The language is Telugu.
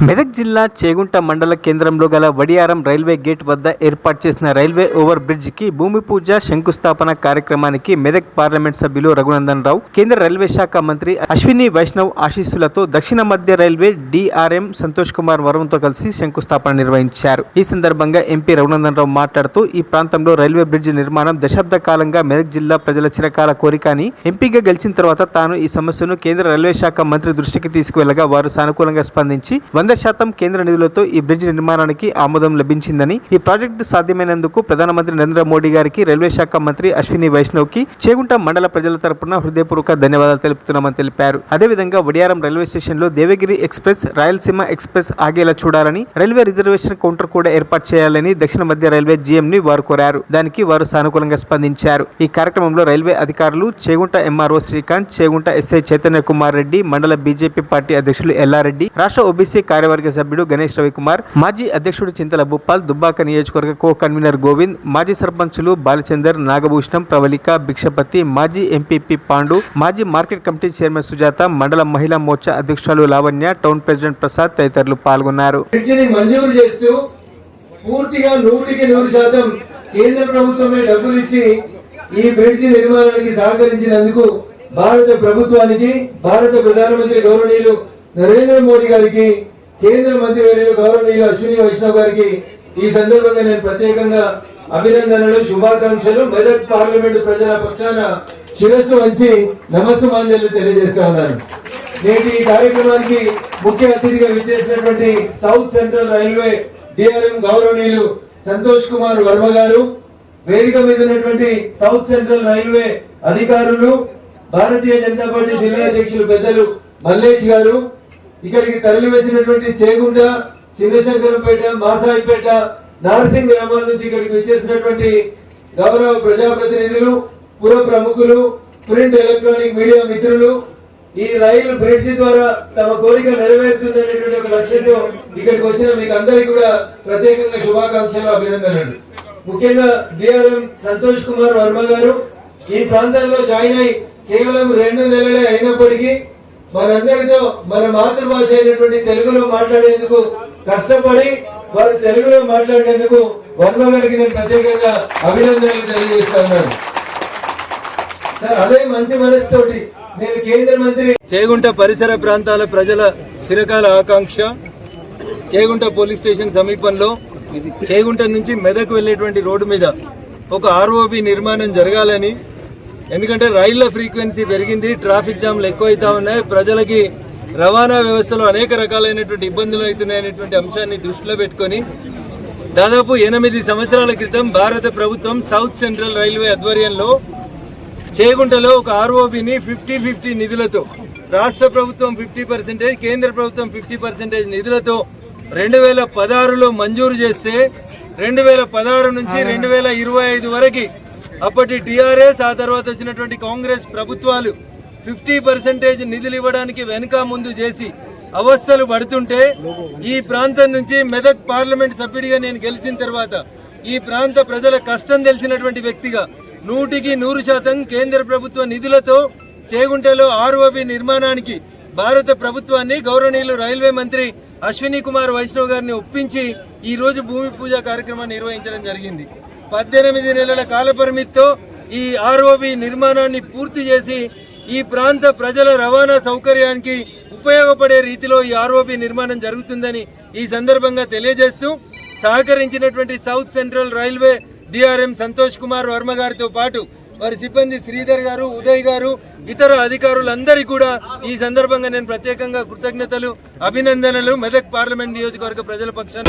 మెదక్ జిల్లా చేగుంట మండల కేంద్రంలో గల వడియారం రైల్వే గేట్ వద్ద ఏర్పాటు చేసిన రైల్వే ఓవర్ బ్రిడ్జ్ కి భూమి పూజ శంకుస్థాపన కార్యక్రమానికి మెదక్ పార్లమెంట్ సభ్యులు రఘునందన్ రావు, కేంద్ర రైల్వే శాఖ మంత్రి అశ్విని వైష్ణవ్ ఆశీస్సులతో దక్షిణ మధ్య రైల్వే డిఆర్ఎం సంతోష్ కుమార్ వరంతో కలిసి శంకుస్థాపన నిర్వహించారు. ఈ సందర్భంగా ఎంపీ రఘునందన్ రావు మాట్లాడుతూ, ఈ ప్రాంతంలో రైల్వే బ్రిడ్జ్ నిర్మాణం దశాబ్ద కాలంగా మెదక్ జిల్లా ప్రజల చిరకాల కోరిక అని, ఎంపీగా గెలిచిన తర్వాత తాను ఈ సమస్యను కేంద్ర రైల్వే శాఖ మంత్రి దృష్టికి తీసుకువెళ్లగా వారు సానుకూలంగా స్పందించి 100% కేంద్ర నిధులతో ఈ బ్రిడ్జ్ నిర్మాణానికి ఆమోదం లభించిందని, ఈ ప్రాజెక్టు సాధ్యమైనందుకు ప్రధానమంత్రి నరేంద్ర మోడీ గారికి, రైల్వే శాఖ మంత్రి అశ్విని వైష్ణవ్ కి చేగుంట మండల ప్రజల తరపున హృదయపూర్వక ధన్యవాదాలు తెలుపుతున్నామని తెలిపారు. అదేవిధంగా వడియారం రైల్వే స్టేషన్ లో దేవగిరి ఎక్స్ప్రెస్, రాయలసీమ ఎక్స్ప్రెస్ ఆగేలా చూడాలని, రైల్వే రిజర్వేషన్ కౌంటర్ కూడా ఏర్పాటు చేయాలని దక్షిణ మధ్య రైల్వే జీఎం ని వారు కోరారు. దానికి వారు సానుకూలంగా స్పందించారు. ఈ కార్యక్రమంలో రైల్వే అధికారులు, చేగుంట ఎంఆర్ఓ శ్రీకాంత్, చేగుంట ఎస్ఐ చైతన్య కుమార్ రెడ్డి, మండల బీజేపీ పార్టీ అధ్యక్షులు ఎల్లారెడ్డి, రాష్ట్ర ఓబీసీ కార్యవర్గ సభ్యుడు గణేష్ రవికుమార్, మాజీ అధ్యక్షుడు చింతల భూపాల్, దుబ్బాక నియోజకవర్గ కో కన్వీనర్ గోవింద్, మాజీ సర్పంచులు బాలచందర్, నాగభూషణం, ప్రవళిక, భిక్షపతి, మాజీ ఎంపీపీ పాండు, మాజీ మార్కెట్ కమిటీ చైర్మన్ సుజాత, మండల మహిళా మోర్చా అధ్యక్షురాలు లావణ్య, టౌన్ ప్రెసిడెంట్ ప్రసాద్ తదితరులు పాల్గొన్నారు. మంజూరు చేస్తూ పూర్తిగా 100% కేంద్ర ప్రభుత్వమే డబ్బులు ఇచ్చి ఈ బ్రిడ్జి నిర్మాణానికి సహకరించినందుకు భారత ప్రభుత్వానికి, భారత ప్రధానమంత్రి గౌరవనీయులు నరేంద్ర మోడీ గారికి, కేంద్ర మంత్రి వర్యులు గౌరవనీయులు అశ్విని వైష్ణవ్ గారికి ఈ సందర్భంగా నేను ప్రత్యేకంగా అభినందనలు, శుభాకాంక్షలు మెదక్ పార్లమెంటు ప్రజల పక్షాన శిరస్సు వంచి నమస్సుమాంజలు తెలియజేస్తా ఉన్నాను. నేటి ఈ కార్యక్రమానికి ముఖ్య అతిథిగా విచ్చేసినటువంటి సౌత్ సెంట్రల్ రైల్వే డిఆర్ఎం గౌరవనీయులు సంతోష్ కుమార్ వర్మ గారు, వేదిక మీద ఉన్నటువంటి సౌత్ సెంట్రల్ రైల్వే అధికారులు, భారతీయ జనతా పార్టీ జిల్లా అధ్యక్షులు పెద్దలు మల్లేష్ గారు, ఇక్కడికి తరలి వచ్చినటువంటి చేగుంట, చిన్నశంకరంపేట, మాసాయిపేట, నార్సింగ్ గ్రామాల నుంచి ఇక్కడికి వచ్చేసినటువంటి గౌరవ ప్రజాప్రతినిధులు, పుర ప్రముఖులు, ప్రింట్ ఎలక్ట్రానిక్ మీడియా మిత్రులు, ఈ రైలు బ్రిడ్జి ద్వారా తమ కోరిక నెరవేరుతుందనేటువంటి ఒక లక్ష్యంతో ఇక్కడికి వచ్చిన మీకు అందరికీ కూడా ప్రత్యేకంగా శుభాకాంక్షలు, అభినందనలు. ముఖ్యంగా డిఆర్ఎం సంతోష్ కుమార్ వర్మ గారు ఈ ప్రాంతంలో జాయిన్ అయి కేవలం 2 నెలలే అయినప్పటికీ మనందరితో మన మాతృభాష అయినటువంటి తెలుగులో మాట్లాడేందుకు కష్టపడి వారు తెలుగులో మాట్లాడేందుకు వర్మ గారికి నేను ప్రత్యేకంగా అభినందనలు తెలియజేస్తున్నాను. అదే మంచి మనసుతోటి నేను కేంద్ర మంత్రి చేగుంట పరిసర ప్రాంతాల ప్రజల చిరకాల ఆకాంక్ష, చేగుంట పోలీస్ స్టేషన్ సమీపంలో చేగుంట నుంచి మెదక్ వెళ్లేటువంటి రోడ్డు మీద ఒక ఆర్ఓబి నిర్మాణం జరగాలని, ఎందుకంటే రైళ్ల ఫ్రీక్వెన్సీ పెరిగింది, ట్రాఫిక్ జామ్లు ఎక్కువైతా ఉన్నాయి, ప్రజలకి రవాణా వ్యవస్థలో అనేక రకాలైనటువంటి ఇబ్బందులు అవుతున్నాయనేటువంటి అంశాన్ని దృష్టిలో పెట్టుకొని దాదాపు 8 సంవత్సరాల క్రితం భారత ప్రభుత్వం సౌత్ సెంట్రల్ రైల్వే ఆధ్వర్యంలో చేగుంటలో ఒక ఆర్ఓబిని 50-50 నిధులతో, రాష్ట్ర ప్రభుత్వం 50%, కేంద్ర ప్రభుత్వం 50% నిధులతో 2016లో మంజూరు చేస్తే 2016 నుంచి 2025 వరకు అప్పటి టిఆర్ఎస్, ఆ తర్వాత వచ్చినటువంటి కాంగ్రెస్ ప్రభుత్వాలు 50% నిధులు ఇవ్వడానికి వెనుక ముందు చేసి అవస్థలు పడుతుంటే, ఈ ప్రాంతం నుంచి మెదక్ పార్లమెంట్ సభ్యుడిగా నేను గెలిచిన తర్వాత ఈ ప్రాంత ప్రజల కష్టం తెలిసినటువంటి వ్యక్తిగా 100% కేంద్ర ప్రభుత్వ నిధులతో చేగుంటలో ఆర్ఓబి నిర్మాణానికి భారత ప్రభుత్వాన్ని, గౌరవనీయులు రైల్వే మంత్రి అశ్విని కుమార్ వైష్ణవ్ గారిని ఒప్పించి ఈ రోజు భూమి పూజ కార్యక్రమాన్ని నిర్వహించడం జరిగింది. 18 నెలల కాల పరిమితితో ఈ ఆర్ఓబి నిర్మాణాన్ని పూర్తి చేసి ఈ ప్రాంత ప్రజల రవాణా సౌకర్యానికి ఉపయోగపడే రీతిలో ఈ ఆర్ఓబి నిర్మాణం జరుగుతుందని ఈ సందర్భంగా తెలియజేస్తూ, సహకరించినటువంటి south central railway DRM Santosh Kumar Varma గారితో పాటు వారి సిబ్బంది శ్రీధర్ గారు, ఉదయ్ గారు, ఇతర అధికారులందరికీ కూడా ఈ సందర్భంగా నేను ప్రత్యేకంగా కృతజ్ఞతలు, అభినందనలు మెదక్ పార్లమెంట్ నియోజకవర్గ ప్రజల పక్షాన